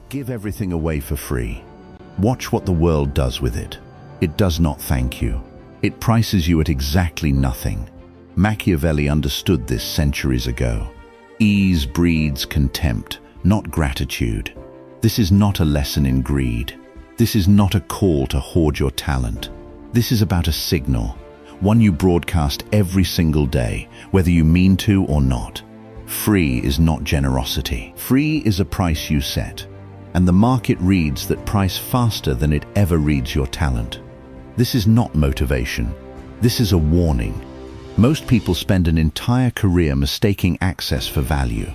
Give everything away for free. Watch what the world does with it. It does not thank you. It prices you at exactly nothing. Machiavelli understood this centuries ago. Ease breeds contempt, not gratitude. This is not a lesson in greed. This is not a call to hoard your talent. This is about a signal, one you broadcast every single day, whether you mean to or not. Free is not generosity. Free is a price you set, and the market reads that price faster than it ever reads your talent. This is not motivation. This is a warning. Most people spend an entire career mistaking access for value.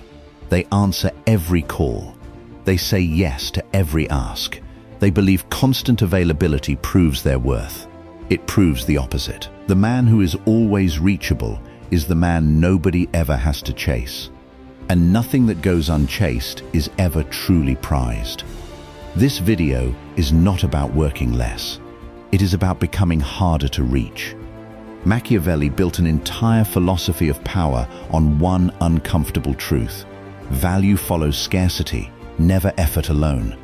They answer every call. They say yes to every ask. They believe constant availability proves their worth. It proves the opposite. The man who is always reachable is the man nobody ever has to chase. And nothing that goes unchased is ever truly prized. This video is not about working less. It is about becoming harder to reach. Machiavelli built an entire philosophy of power on one uncomfortable truth. Value follows scarcity, never effort alone.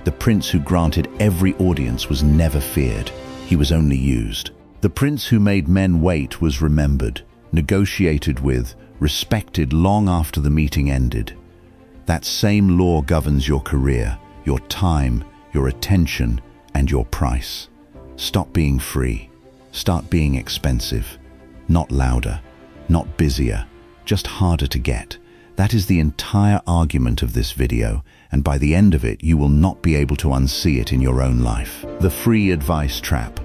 The prince who granted every audience was never feared. He was only used. The prince who made men wait was remembered, negotiated with, respected long after the meeting ended. That same law governs your career, your time, your attention, and your price. Stop being free. Start being expensive. Not louder, not busier, just harder to get. That is the entire argument of this video, and by the end of it, you will not be able to unsee it in your own life. The free advice trap.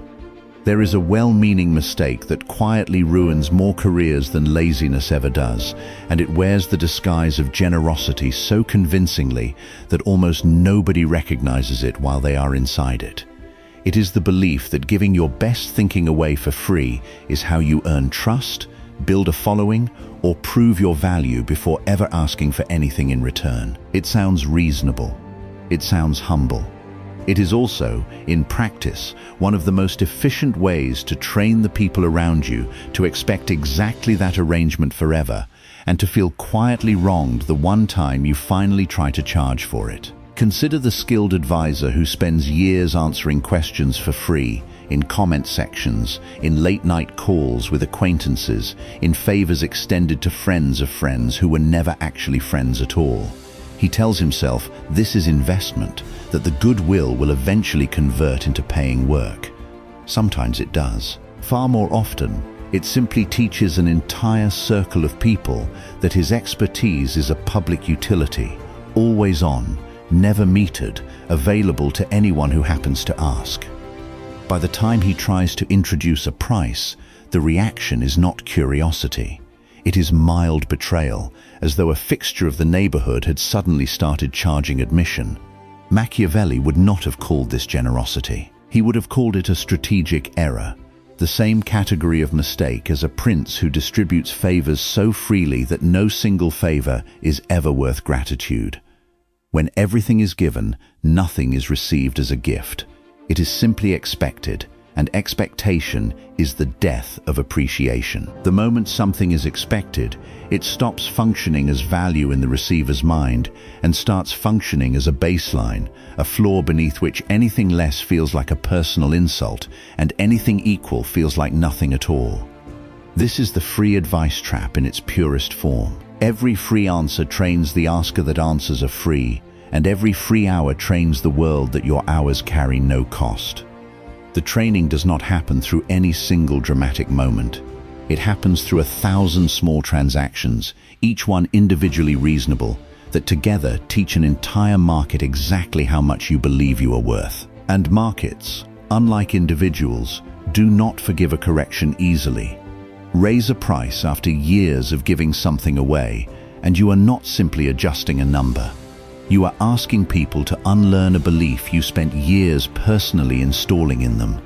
There is a well-meaning mistake that quietly ruins more careers than laziness ever does, and it wears the disguise of generosity so convincingly that almost nobody recognizes it while they are inside it. It is the belief that giving your best thinking away for free is how you earn trust, build a following, or prove your value before ever asking for anything in return. It sounds reasonable. It sounds humble. It is also, in practice, one of the most efficient ways to train the people around you to expect exactly that arrangement forever and to feel quietly wronged the one time you finally try to charge for it. Consider the skilled advisor who spends years answering questions for free, in comment sections, in late-night calls with acquaintances, in favors extended to friends of friends who were never actually friends at all. He tells himself this is investment, that the goodwill will eventually convert into paying work. Sometimes it does. Far more often, it simply teaches an entire circle of people that his expertise is a public utility, always on, never metered, available to anyone who happens to ask. By the time he tries to introduce a price, the reaction is not curiosity. It is mild betrayal, as though a fixture of the neighborhood had suddenly started charging admission. Machiavelli would not have called this generosity. He would have called it a strategic error, the same category of mistake as a prince who distributes favors so freely that no single favor is ever worth gratitude. When everything is given, nothing is received as a gift. It is simply expected, and expectation is the death of appreciation. The moment something is expected, it stops functioning as value in the receiver's mind and starts functioning as a baseline, a floor beneath which anything less feels like a personal insult and anything equal feels like nothing at all. This is the free advice trap in its purest form. Every free answer trains the asker that answers are free, and every free hour trains the world that your hours carry no cost. The training does not happen through any single dramatic moment. It happens through 1,000 small transactions, each one individually reasonable, that together teach an entire market exactly how much you believe you are worth. And markets, unlike individuals, do not forgive a correction easily. Raise a price after years of giving something away, and you are not simply adjusting a number. You are asking people to unlearn a belief you spent years personally installing in them.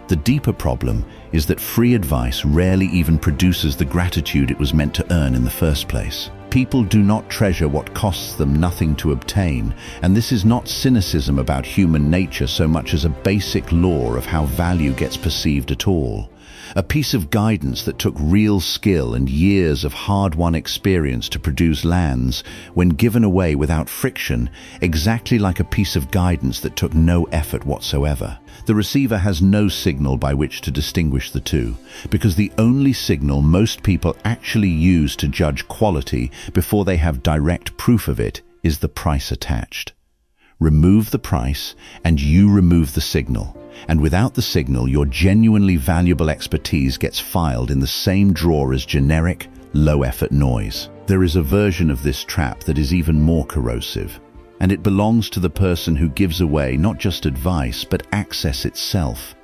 The deeper problem is that free advice rarely even produces the gratitude it was meant to earn in the first place. People do not treasure what costs them nothing to obtain, and this is not cynicism about human nature so much as a basic law of how value gets perceived at all. a piece of guidance that took real skill and years of hard-won experience to produce lands, when given away without friction, exactly like a piece of guidance that took no effort whatsoever. The receiver has no signal by which to distinguish the two, because the only signal most people actually use to judge quality before they have direct proof of it is the price attached. Remove the price and you remove the signal, and without the signal your genuinely valuable expertise gets filed in the same drawer as generic, low-effort noise. There is a version of this trap that is even more corrosive, and it belongs to the person who gives away not just advice but access itself.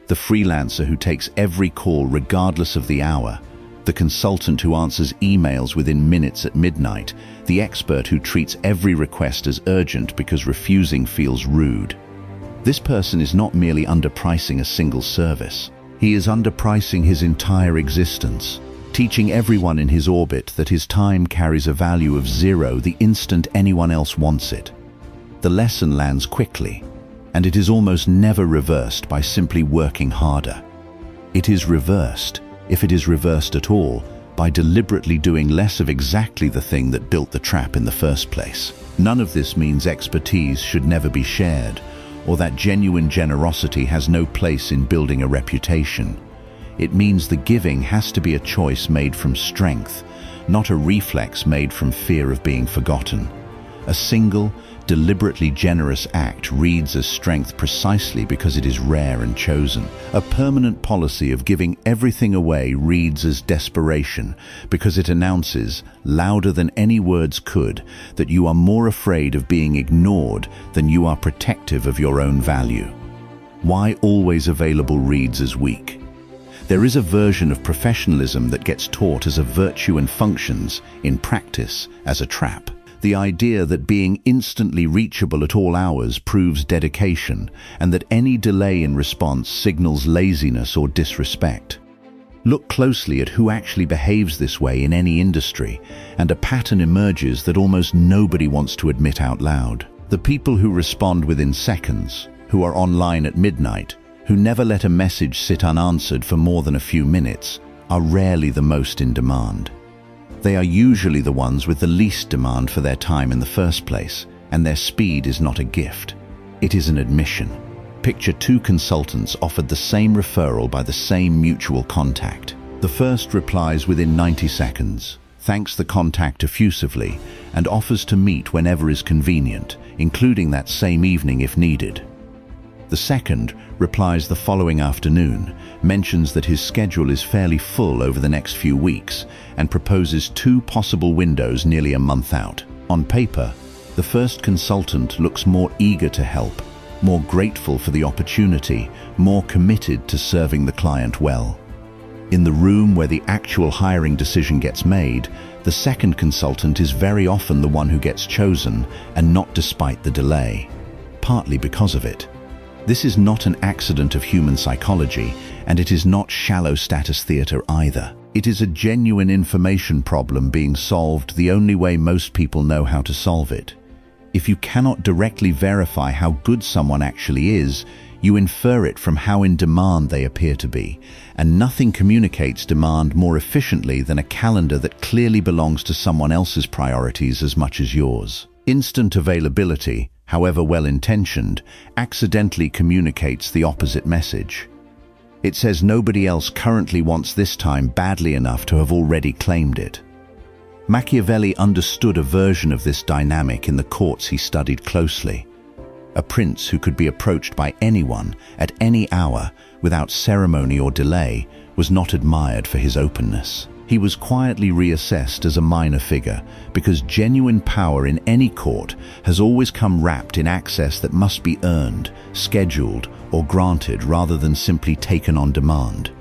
The freelancer who takes every call regardless of the hour, the consultant who answers emails within minutes at midnight, the expert who treats every request as urgent because refusing feels rude. This person is not merely underpricing a single service. He is underpricing his entire existence, teaching everyone in his orbit that his time carries a value of zero the instant anyone else wants it. The lesson lands quickly, and it is almost never reversed by simply working harder. It is reversed, if it is reversed at all, by deliberately doing less of exactly the thing that built the trap in the first place. None of this means expertise should never be shared, or that genuine generosity has no place in building a reputation. It means the giving has to be a choice made from strength, not a reflex made from fear of being forgotten. A single, deliberately generous act reads as strength precisely because it is rare and chosen. A permanent policy of giving everything away reads as desperation because it announces, louder than any words could, that you are more afraid of being ignored than you are protective of your own value. Why always available reads as weak. There is a version of professionalism that gets taught as a virtue and functions, in practice, as a trap. The idea that being instantly reachable at all hours proves dedication, and that any delay in response signals laziness or disrespect. Look closely at who actually behaves this way in any industry, and a pattern emerges that almost nobody wants to admit out loud. The people who respond within seconds, who are online at midnight, who never let a message sit unanswered for more than a few minutes, are rarely the most in demand. They are usually the ones with the least demand for their time in the first place, and their speed is not a gift. It is an admission. Picture two consultants offered the same referral by the same mutual contact. The first replies within 90 seconds, thanks the contact effusively, and offers to meet whenever is convenient, including that same evening if needed. The second replies the following afternoon, mentions that his schedule is fairly full over the next few weeks, and proposes two possible windows nearly a month out. On paper, the first consultant looks more eager to help, more grateful for the opportunity, more committed to serving the client well. In the room where the actual hiring decision gets made, the second consultant is very often the one who gets chosen, and not despite the delay, partly because of it. This is not an accident of human psychology, and it is not shallow status theater either. It is a genuine information problem being solved the only way most people know how to solve it. If you cannot directly verify how good someone actually is, you infer it from how in demand they appear to be, and nothing communicates demand more efficiently than a calendar that clearly belongs to someone else's priorities as much as yours. Instant availability, however well-intentioned, accidentally communicates the opposite message. It says nobody else currently wants this time badly enough to have already claimed it. Machiavelli understood a version of this dynamic in the courts he studied closely. A prince who could be approached by anyone at any hour without ceremony or delay was not admired for his openness. He was quietly reassessed as a minor figure because genuine power in any court has always come wrapped in access that must be earned, scheduled, or granted rather than simply taken on demand.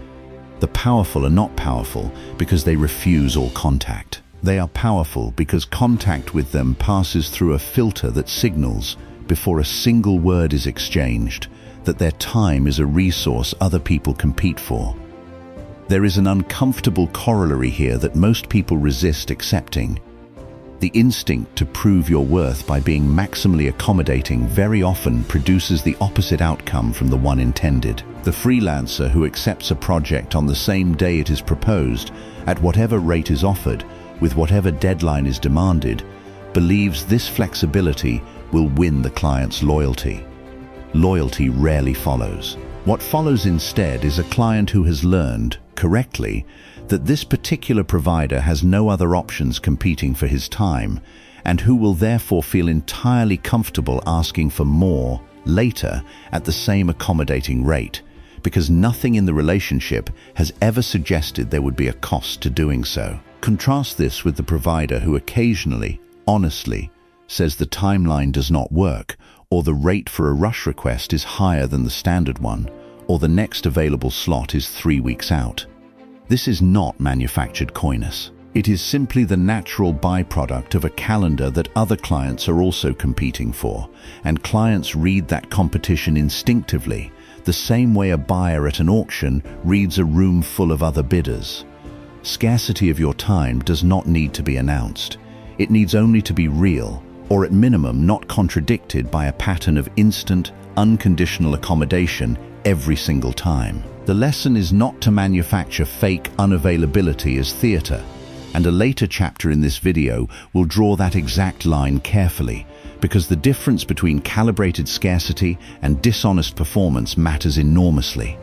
The powerful are not powerful because they refuse all contact. They are powerful because contact with them passes through a filter that signals, before a single word is exchanged, that their time is a resource other people compete for. There is an uncomfortable corollary here that most people resist accepting. The instinct to prove your worth by being maximally accommodating very often produces the opposite outcome from the one intended. The freelancer who accepts a project on the same day it is proposed, at whatever rate is offered, with whatever deadline is demanded, believes this flexibility will win the client's loyalty. Loyalty rarely follows. What follows instead is a client who has learned, correctly, that this particular provider has no other options competing for his time, and who will therefore feel entirely comfortable asking for more later at the same accommodating rate, because nothing in the relationship has ever suggested there would be a cost to doing so. Contrast this with the provider who occasionally, honestly, says the timeline does not work, or the rate for a rush request is higher than the standard one, or the next available slot is 3 weeks out. This is not manufactured coyness. It is simply the natural byproduct of a calendar that other clients are also competing for, and clients read that competition instinctively, the same way a buyer at an auction reads a room full of other bidders. Scarcity of your time does not need to be announced. It needs only to be real, or at minimum not contradicted by a pattern of instant, unconditional accommodation every single time. The lesson is not to manufacture fake unavailability as theater, and a later chapter in this video will draw that exact line carefully, because the difference between calibrated scarcity and dishonest performance matters enormously.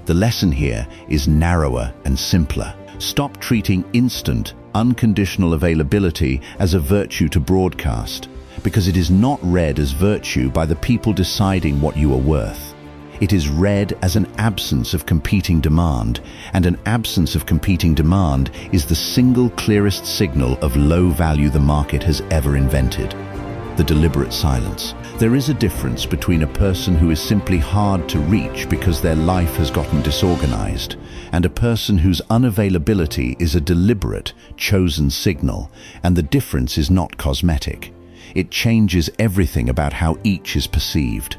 The lesson here is narrower and simpler. Stop treating instant, unconditional availability as a virtue to broadcast, because it is not read as virtue by the people deciding what you are worth. It is read as an absence of competing demand, and an absence of competing demand is the single clearest signal of low value the market has ever invented. The deliberate silence. There is a difference between a person who is simply hard to reach because their life has gotten disorganized, and a person whose unavailability is a deliberate, chosen signal, and the difference is not cosmetic. It changes everything about how each is perceived.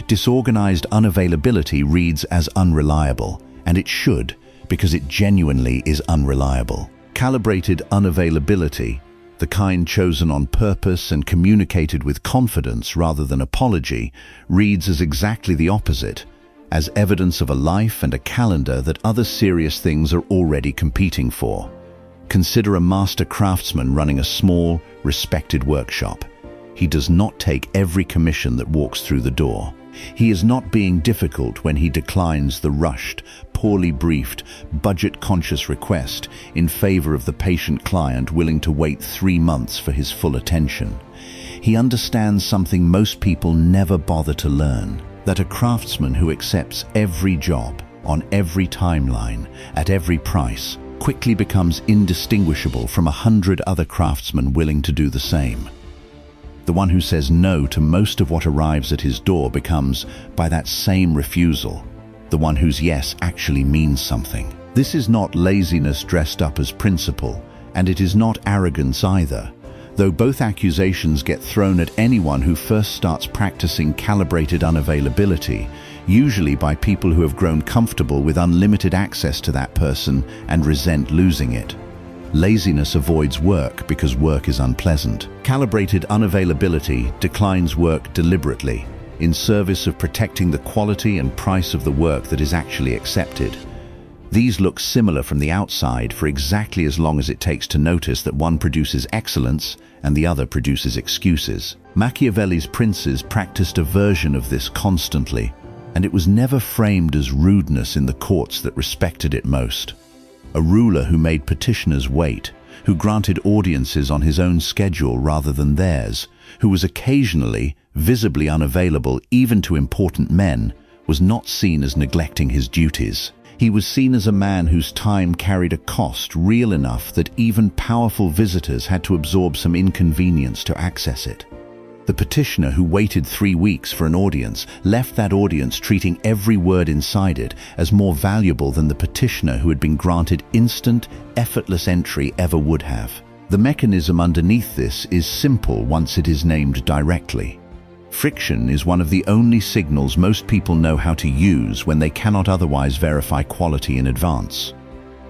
Disorganized unavailability reads as unreliable, and it should, because it genuinely is unreliable. Calibrated unavailability, the kind chosen on purpose and communicated with confidence rather than apology, reads as exactly the opposite, as evidence of a life and a calendar that other serious things are already competing for. Consider a master craftsman running a small, respected workshop. He does not take every commission that walks through the door. He is not being difficult when he declines the rushed, poorly briefed, budget-conscious request in favor of the patient client willing to wait 3 months for his full attention. He understands something most people never bother to learn, that a craftsman who accepts every job, on every timeline, at every price, quickly becomes indistinguishable from 100 other craftsmen willing to do the same. The one who says no to most of what arrives at his door becomes, by that same refusal, the one whose yes actually means something. This is not laziness dressed up as principle, and it is not arrogance either, though both accusations get thrown at anyone who first starts practicing calibrated unavailability, usually by people who have grown comfortable with unlimited access to that person and resent losing it. Laziness avoids work because work is unpleasant. Calibrated unavailability declines work deliberately, in service of protecting the quality and price of the work that is actually accepted. These look similar from the outside for exactly as long as it takes to notice that one produces excellence and the other produces excuses. Machiavelli's princes practiced a version of this constantly, and it was never framed as rudeness in the courts that respected it most. A ruler who made petitioners wait, who granted audiences on his own schedule rather than theirs, who was occasionally visibly unavailable even to important men, was not seen as neglecting his duties. He was seen as a man whose time carried a cost real enough that even powerful visitors had to absorb some inconvenience to access it. The petitioner who waited 3 weeks for an audience left that audience treating every word inside it as more valuable than the petitioner who had been granted instant, effortless entry ever would have. The mechanism underneath this is simple once it is named directly. Friction is one of the only signals most people know how to use when they cannot otherwise verify quality in advance.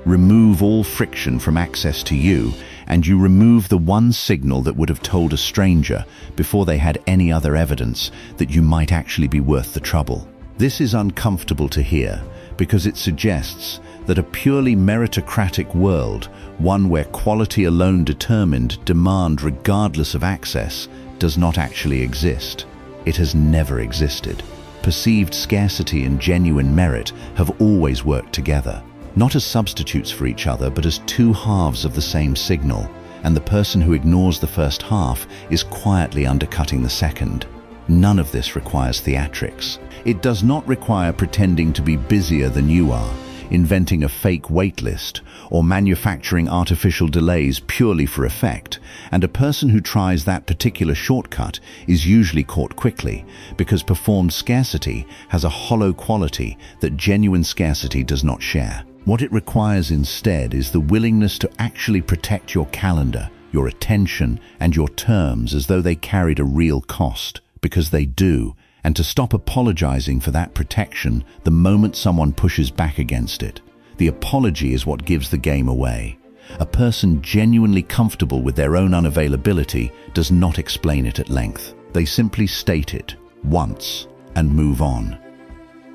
Remove all friction from access to you, and you remove the one signal that would have told a stranger before they had any other evidence that you might actually be worth the trouble. This is uncomfortable to hear because it suggests that a purely meritocratic world, one where quality alone determined demand regardless of access, does not actually exist. It has never existed. Perceived scarcity and genuine merit have always worked together, not as substitutes for each other, but as two halves of the same signal, and the person who ignores the first half is quietly undercutting the second. None of this requires theatrics. It does not require pretending to be busier than you are, inventing a fake waitlist, or manufacturing artificial delays purely for effect, and a person who tries that particular shortcut is usually caught quickly, because performed scarcity has a hollow quality that genuine scarcity does not share. What it requires instead is the willingness to actually protect your calendar, your attention, and your terms as though they carried a real cost, because they do, and to stop apologizing for that protection the moment someone pushes back against it. The apology is what gives the game away. A person genuinely comfortable with their own unavailability does not explain it at length. They simply state it once and move on.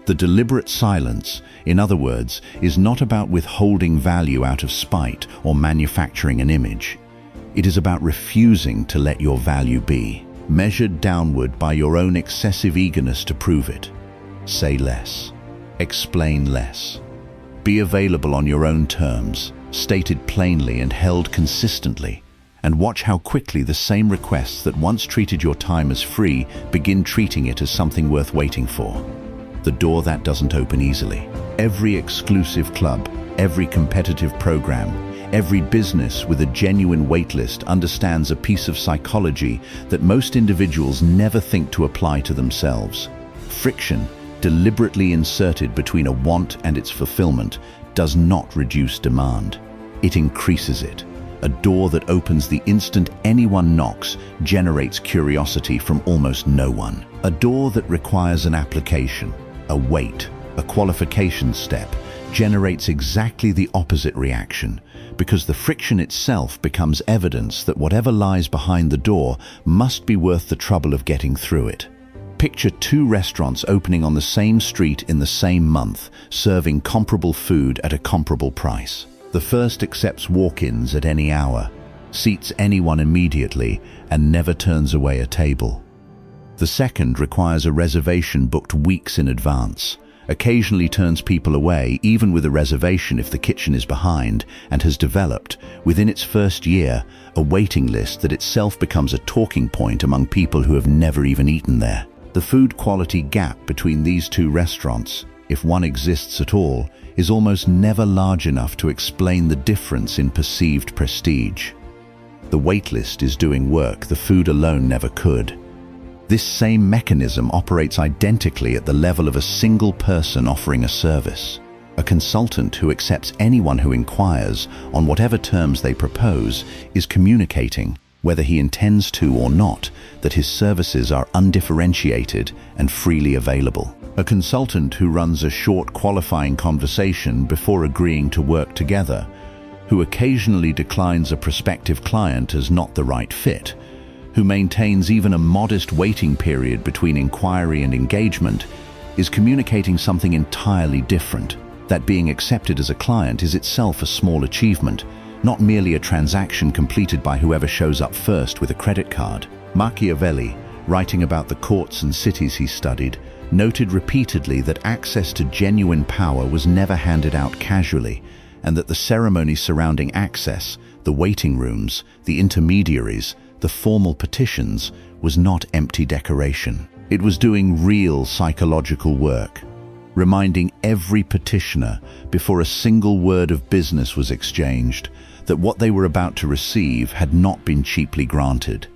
The deliberate silence, in other words, is not about withholding value out of spite or manufacturing an image. It is about refusing to let your value be, measured downward by your own excessive eagerness to prove it. Say less. Explain less. Be available on your own terms, stated plainly and held consistently, and watch how quickly the same requests that once treated your time as free begin treating it as something worth waiting for. The door that doesn't open easily. Every exclusive club, every competitive program, every business with a genuine waitlist understands a piece of psychology that most individuals never think to apply to themselves. Friction, deliberately inserted between a want and its fulfillment, does not reduce demand. It increases it. A door that opens the instant anyone knocks generates curiosity from almost no one. A door that requires an application, a wait, a qualification step, generates exactly the opposite reaction, because the friction itself becomes evidence that whatever lies behind the door must be worth the trouble of getting through it. Picture two restaurants opening on the same street in the same month, serving comparable food at a comparable price. The first accepts walk-ins at any hour, seats anyone immediately, and never turns away a table. The second requires a reservation booked weeks in advance, occasionally turns people away even with a reservation if the kitchen is behind, and has developed, within its first year, a waiting list that itself becomes a talking point among people who have never even eaten there. The food quality gap between these two restaurants, if one exists at all, is almost never large enough to explain the difference in perceived prestige. The waitlist is doing work the food alone never could. This same mechanism operates identically at the level of a single person offering a service. A consultant who accepts anyone who inquires on whatever terms they propose is communicating, whether he intends to or not, that his services are undifferentiated and freely available. A consultant who runs a short qualifying conversation before agreeing to work together, who occasionally declines a prospective client as not the right fit, who maintains even a modest waiting period between inquiry and engagement, is communicating something entirely different. That being accepted as a client is itself a small achievement, not merely a transaction completed by whoever shows up first with a credit card. Machiavelli, writing about the courts and cities he studied, noted repeatedly that access to genuine power was never handed out casually, and that the ceremony surrounding access, the waiting rooms, the intermediaries, the formal petitions, was not empty decoration. It was doing real psychological work, reminding every petitioner before a single word of business was exchanged that what they were about to receive had not been cheaply granted.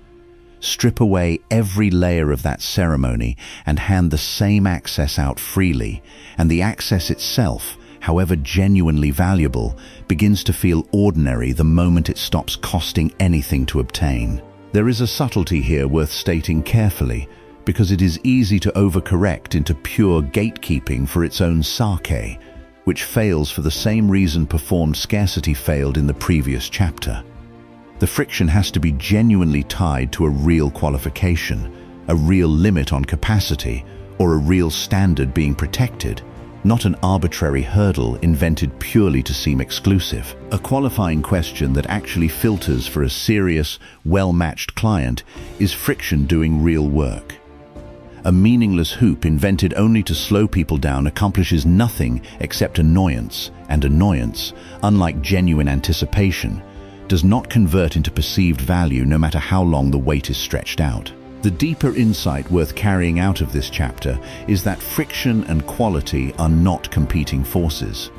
Strip away every layer of that ceremony and hand the same access out freely, and the access itself, however genuinely valuable, begins to feel ordinary the moment it stops costing anything to obtain. There is a subtlety here worth stating carefully, because it is easy to overcorrect into pure gatekeeping for its own sake, which fails for the same reason performed scarcity failed in the previous chapter. The friction has to be genuinely tied to a real qualification, a real limit on capacity, or a real standard being protected, not an arbitrary hurdle invented purely to seem exclusive. A qualifying question that actually filters for a serious, well-matched client is friction doing real work. A meaningless hoop invented only to slow people down accomplishes nothing except annoyance, and annoyance, unlike genuine anticipation, does not convert into perceived value no matter how long the wait is stretched out. The deeper insight worth carrying out of this chapter is that friction and quality are not competing forces.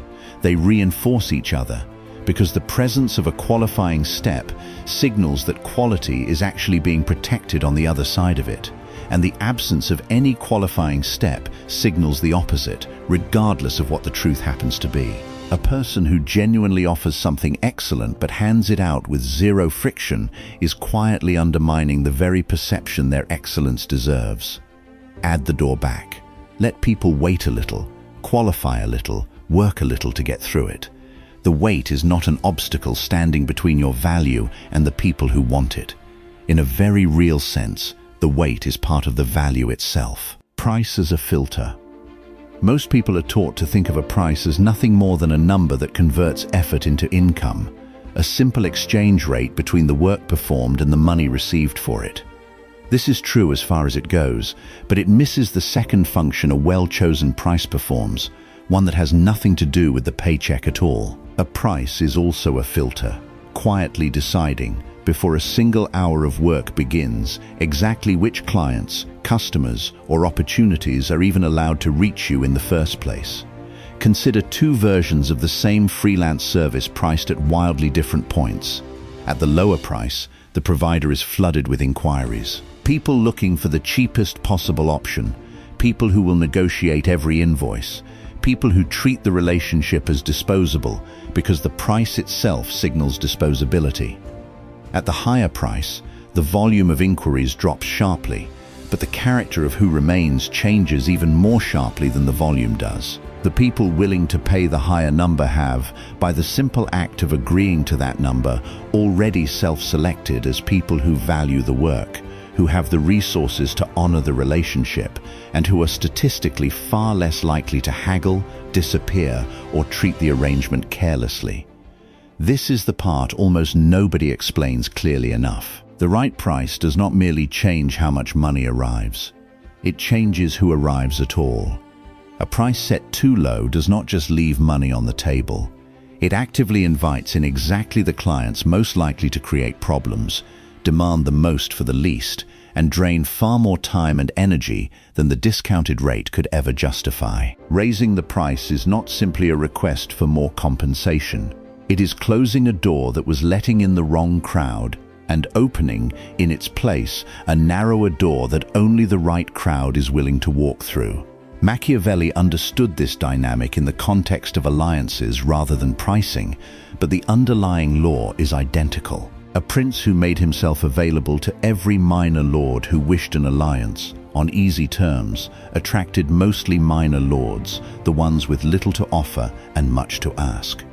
They reinforce each other, because the presence of a qualifying step signals that quality is actually being protected on the other side of it, and the absence of any qualifying step signals the opposite, regardless of what the truth happens to be. A person who genuinely offers something excellent but hands it out with zero friction is quietly undermining the very perception their excellence deserves. Add the door back. Let people wait a little, qualify a little, work a little to get through it. The wait is not an obstacle standing between your value and the people who want it. In a very real sense, the wait is part of the value itself. Price as a filter. Most people are taught to think of a price as nothing more than a number that converts effort into income, a simple exchange rate between the work performed and the money received for it. This is true as far as it goes, but it misses the second function a well-chosen price performs, one that has nothing to do with the paycheck at all. A price is also a filter, quietly deciding, before a single hour of work begins, exactly which clients, customers, or opportunities are even allowed to reach you in the first place. Consider two versions of the same freelance service priced at wildly different points. At the lower price, the provider is flooded with inquiries. People looking for the cheapest possible option, people who will negotiate every invoice, people who treat the relationship as disposable because the price itself signals disposability. At the higher price, the volume of inquiries drops sharply, but the character of who remains changes even more sharply than the volume does. The people willing to pay the higher number have, by the simple act of agreeing to that number, already self-selected as people who value the work, who have the resources to honor the relationship, and who are statistically far less likely to haggle, disappear, or treat the arrangement carelessly. This is the part almost nobody explains clearly enough. The right price does not merely change how much money arrives. It changes who arrives at all. A price set too low does not just leave money on the table. It actively invites in exactly the clients most likely to create problems, demand the most for the least, and drain far more time and energy than the discounted rate could ever justify. Raising the price is not simply a request for more compensation. It is closing a door that was letting in the wrong crowd and opening, in its place, a narrower door that only the right crowd is willing to walk through. Machiavelli understood this dynamic in the context of alliances rather than pricing, but the underlying law is identical. A prince who made himself available to every minor lord who wished an alliance, on easy terms, attracted mostly minor lords, the ones with little to offer and much to ask.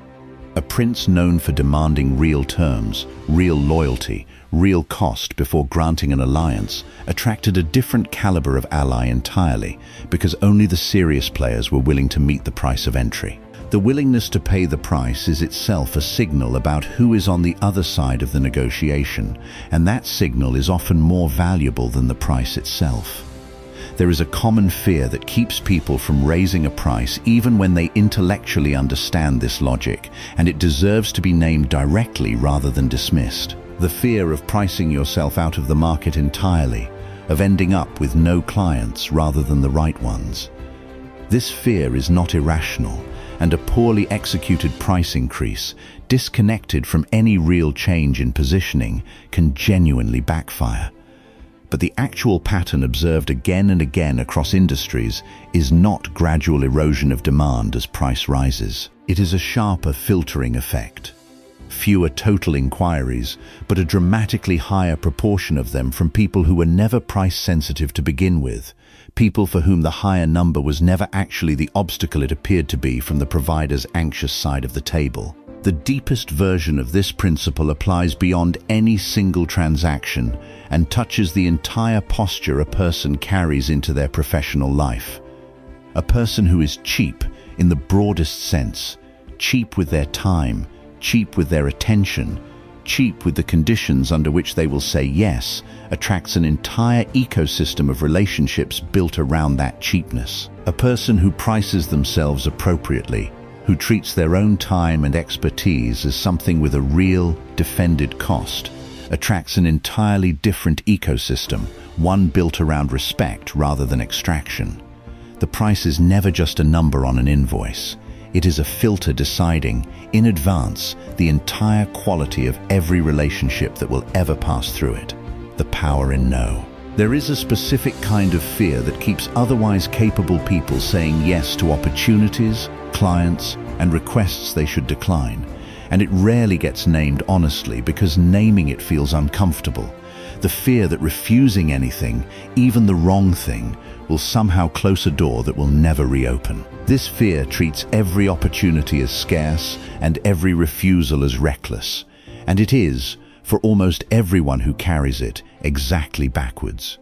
A prince known for demanding real terms, real loyalty, real cost before granting an alliance, attracted a different caliber of ally entirely, because only the serious players were willing to meet the price of entry. The willingness to pay the price is itself a signal about who is on the other side of the negotiation, and that signal is often more valuable than the price itself. There is a common fear that keeps people from raising a price even when they intellectually understand this logic, and it deserves to be named directly rather than dismissed. The fear of pricing yourself out of the market entirely, of ending up with no clients rather than the right ones. This fear is not irrational, and a poorly executed price increase, disconnected from any real change in positioning, can genuinely backfire. But the actual pattern observed again and again across industries is not gradual erosion of demand as price rises. It is a sharper filtering effect. Fewer total inquiries, but a dramatically higher proportion of them from people who were never price sensitive to begin with, people for whom the higher number was never actually the obstacle it appeared to be from the provider's anxious side of the table. The deepest version of this principle applies beyond any single transaction and touches the entire posture a person carries into their professional life. A person who is cheap in the broadest sense, cheap with their time, cheap with their attention, cheap with the conditions under which they will say yes, attracts an entire ecosystem of relationships built around that cheapness. A person who prices themselves appropriately, who treats their own time and expertise as something with a real, defended cost, attracts an entirely different ecosystem, one built around respect rather than extraction. The price is never just a number on an invoice. It is a filter deciding, in advance, the entire quality of every relationship that will ever pass through it. The power in no. There is a specific kind of fear that keeps otherwise capable people saying yes to opportunities, clients, and requests they should decline. And it rarely gets named honestly because naming it feels uncomfortable. The fear that refusing anything, even the wrong thing, will somehow close a door that will never reopen. This fear treats every opportunity as scarce and every refusal as reckless. And it is, for almost everyone who carries it, exactly backwards.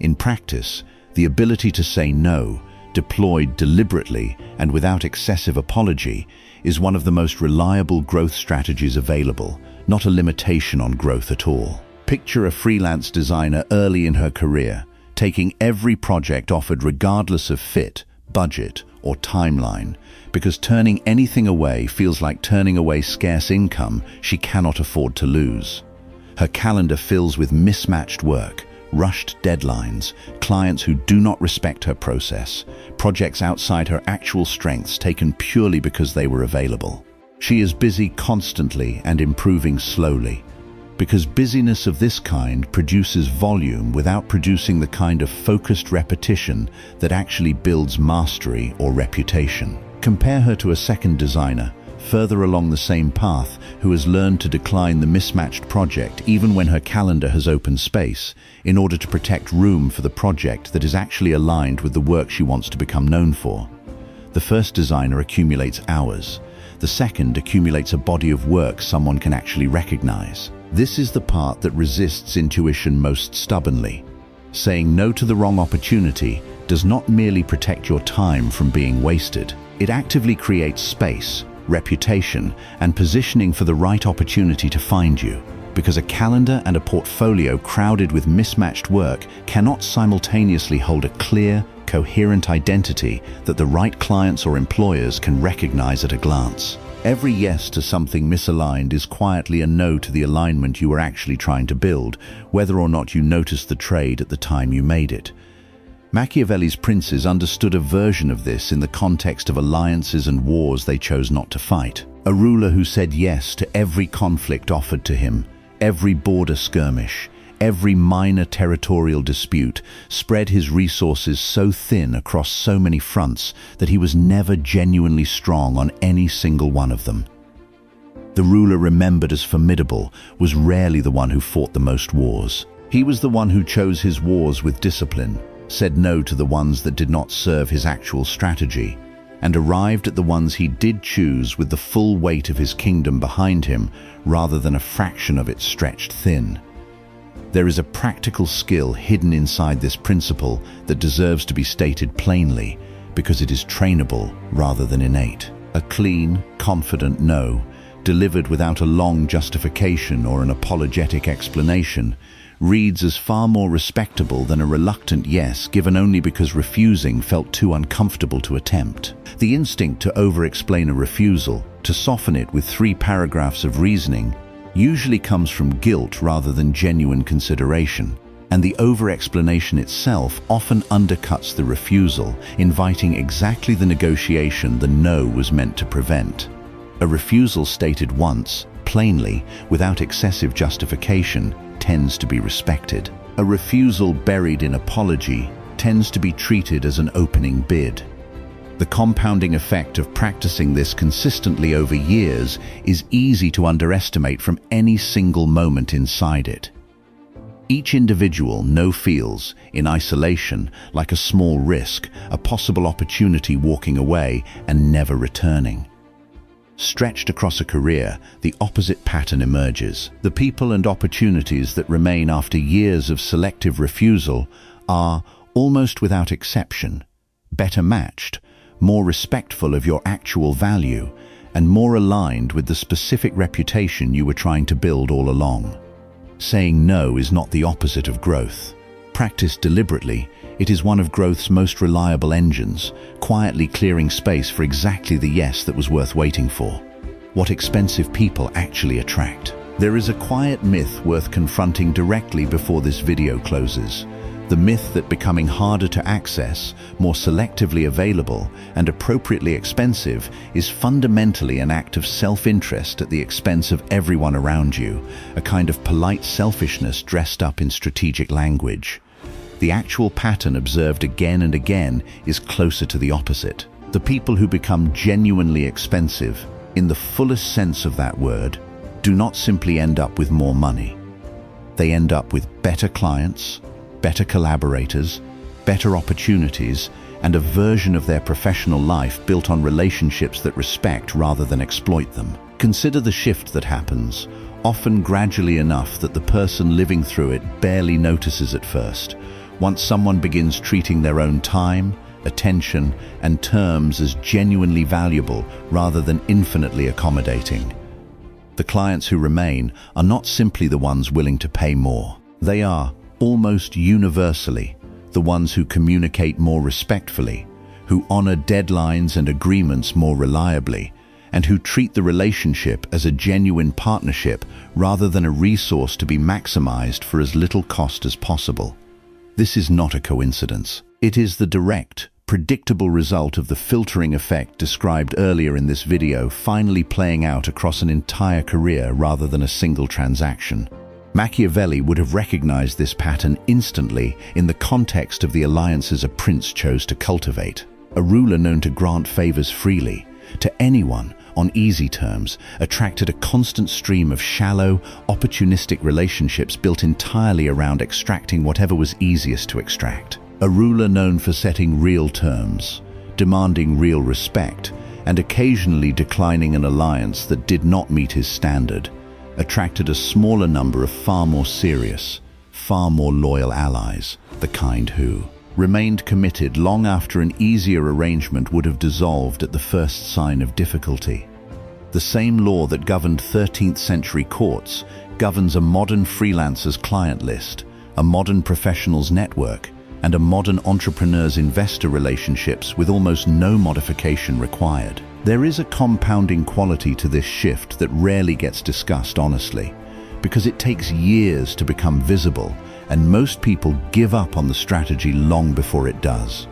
In practice, the ability to say no, deployed deliberately and without excessive apology, is one of the most reliable growth strategies available, not a limitation on growth at all. Picture a freelance designer early in her career, taking every project offered regardless of fit, budget, or timeline, because turning anything away feels like turning away scarce income she cannot afford to lose. Her calendar fills with mismatched work, rushed deadlines, clients who do not respect her process, projects outside her actual strengths taken purely because they were available. She is busy constantly and improving slowly, because busyness of this kind produces volume without producing the kind of focused repetition that actually builds mastery or reputation. Compare her to a second designer, further along the same path, who has learned to decline the mismatched project even when her calendar has open space, in order to protect room for the project that is actually aligned with the work she wants to become known for. The first designer accumulates hours. The second accumulates a body of work someone can actually recognize. This is the part that resists intuition most stubbornly. Saying no to the wrong opportunity does not merely protect your time from being wasted. It actively creates space, reputation, and positioning for the right opportunity to find you, because a calendar and a portfolio crowded with mismatched work cannot simultaneously hold a clear, coherent identity that the right clients or employers can recognize at a glance. Every yes to something misaligned is quietly a no to the alignment you were actually trying to build, whether or not you noticed the trade at the time you made it. Machiavelli's princes understood a version of this in the context of alliances and wars they chose not to fight. A ruler who said yes to every conflict offered to him, every border skirmish, every minor territorial dispute, spread his resources so thin across so many fronts that he was never genuinely strong on any single one of them. The ruler remembered as formidable was rarely the one who fought the most wars. He was the one who chose his wars with discipline, said no to the ones that did not serve his actual strategy, and arrived at the ones he did choose with the full weight of his kingdom behind him rather than a fraction of it stretched thin. There is a practical skill hidden inside this principle that deserves to be stated plainly, because it is trainable rather than innate. A clean, confident no, delivered without a long justification or an apologetic explanation, reads as far more respectable than a reluctant yes given only because refusing felt too uncomfortable to attempt. The instinct to over-explain a refusal, to soften it with 3 paragraphs of reasoning, usually comes from guilt rather than genuine consideration, and the over-explanation itself often undercuts the refusal, inviting exactly the negotiation the no was meant to prevent. A refusal stated once, plainly, without excessive justification, tends to be respected. A refusal buried in apology tends to be treated as an opening bid. The compounding effect of practicing this consistently over years is easy to underestimate from any single moment inside it. Each individual no feels, in isolation, like a small risk, a possible opportunity walking away and never returning. Stretched across a career, the opposite pattern emerges. The people and opportunities that remain after years of selective refusal are, almost without exception, better matched, more respectful of your actual value, and more aligned with the specific reputation you were trying to build all along. Saying no is not the opposite of growth. Practiced deliberately, it is one of growth's most reliable engines, quietly clearing space for exactly the yes that was worth waiting for. What expensive people actually attract. There is a quiet myth worth confronting directly before this video closes. The myth that becoming harder to access, more selectively available, and appropriately expensive is fundamentally an act of self-interest at the expense of everyone around you, a kind of polite selfishness dressed up in strategic language. The actual pattern observed again and again is closer to the opposite. The people who become genuinely expensive, in the fullest sense of that word, do not simply end up with more money. They end up with better clients, better collaborators, better opportunities, and a version of their professional life built on relationships that respect rather than exploit them. Consider the shift that happens, often gradually enough that the person living through it barely notices at first. Once someone begins treating their own time, attention, and terms as genuinely valuable rather than infinitely accommodating. The clients who remain are not simply the ones willing to pay more. They are, almost universally, the ones who communicate more respectfully, who honor deadlines and agreements more reliably, and who treat the relationship as a genuine partnership rather than a resource to be maximized for as little cost as possible. This is not a coincidence. It is the direct, predictable result of the filtering effect described earlier in this video finally playing out across an entire career rather than a single transaction. Machiavelli would have recognized this pattern instantly in the context of the alliances a prince chose to cultivate. A ruler known to grant favors freely, to anyone, on easy terms, attracted a constant stream of shallow, opportunistic relationships built entirely around extracting whatever was easiest to extract. A ruler known for setting real terms, demanding real respect, and occasionally declining an alliance that did not meet his standard, attracted a smaller number of far more serious, far more loyal allies, the kind who remained committed long after an easier arrangement would have dissolved at the first sign of difficulty. The same law that governed 13th century courts governs a modern freelancer's client list, a modern professional's network, and a modern entrepreneur's investor relationships with almost no modification required. There is a compounding quality to this shift that rarely gets discussed honestly, because it takes years to become visible, and most people give up on the strategy long before it does.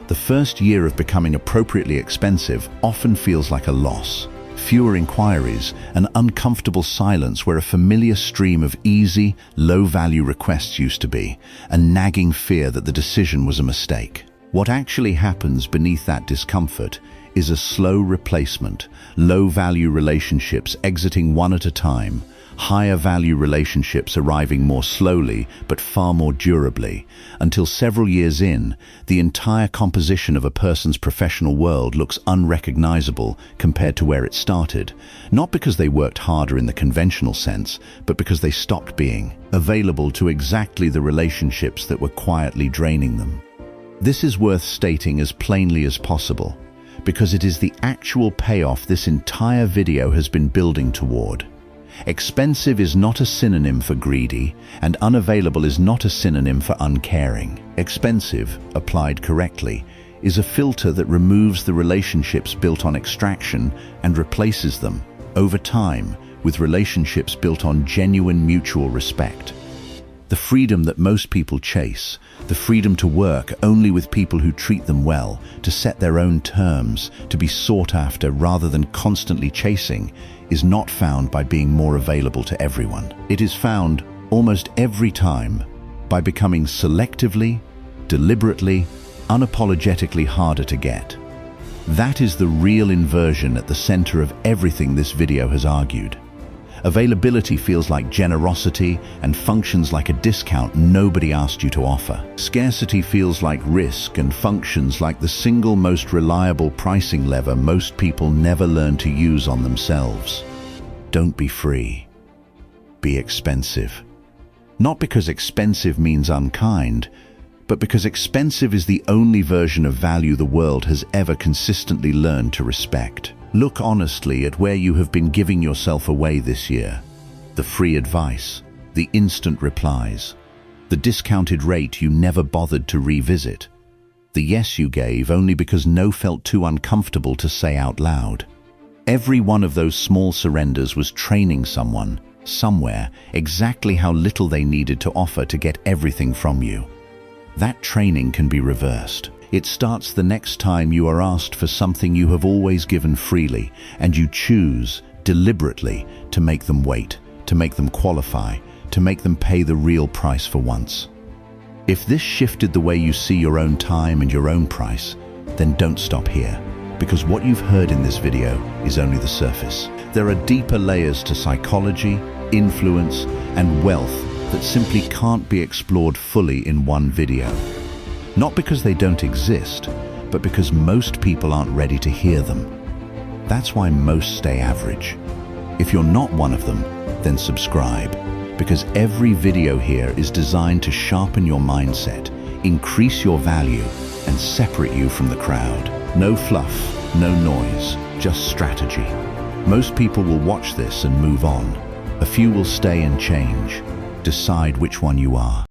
The first year of becoming appropriately expensive often feels like a loss. Fewer inquiries, an uncomfortable silence where a familiar stream of easy, low-value requests used to be, a nagging fear that the decision was a mistake. What actually happens beneath that discomfort is a slow replacement, low-value relationships exiting one at a time, higher-value relationships arriving more slowly but far more durably, until several years in, the entire composition of a person's professional world looks unrecognizable compared to where it started, not because they worked harder in the conventional sense, but because they stopped being available to exactly the relationships that were quietly draining them. This is worth stating as plainly as possible, because it is the actual payoff this entire video has been building toward. Expensive is not a synonym for greedy, and unavailable is not a synonym for uncaring. Expensive, applied correctly, is a filter that removes the relationships built on extraction and replaces them, over time, with relationships built on genuine mutual respect. The freedom that most people chase, the freedom to work only with people who treat them well, to set their own terms, to be sought after rather than constantly chasing, is not found by being more available to everyone. It is found, almost every time, by becoming selectively, deliberately, unapologetically harder to get. That is the real inversion at the center of everything this video has argued. Availability feels like generosity and functions like a discount nobody asked you to offer. Scarcity feels like risk and functions like the single most reliable pricing lever most people never learn to use on themselves. Don't be free. Be expensive. Not because expensive means unkind, but because expensive is the only version of value the world has ever consistently learned to respect. Look honestly at where you have been giving yourself away this year. The free advice, the instant replies, the discounted rate you never bothered to revisit, the yes you gave only because no felt too uncomfortable to say out loud. Every one of those small surrenders was training someone, somewhere, exactly how little they needed to offer to get everything from you. That training can be reversed. It starts the next time you are asked for something you have always given freely, and you choose, deliberately, to make them wait, to make them qualify, to make them pay the real price for once. If this shifted the way you see your own time and your own price, then don't stop here, because what you've heard in this video is only the surface. There are deeper layers to psychology, influence, and wealth that simply can't be explored fully in one video. Not because they don't exist, but because most people aren't ready to hear them. That's why most stay average. If you're not one of them, then subscribe, because every video here is designed to sharpen your mindset, increase your value, and separate you from the crowd. No fluff, no noise, just strategy. Most people will watch this and move on. A few will stay and change. Decide which one you are.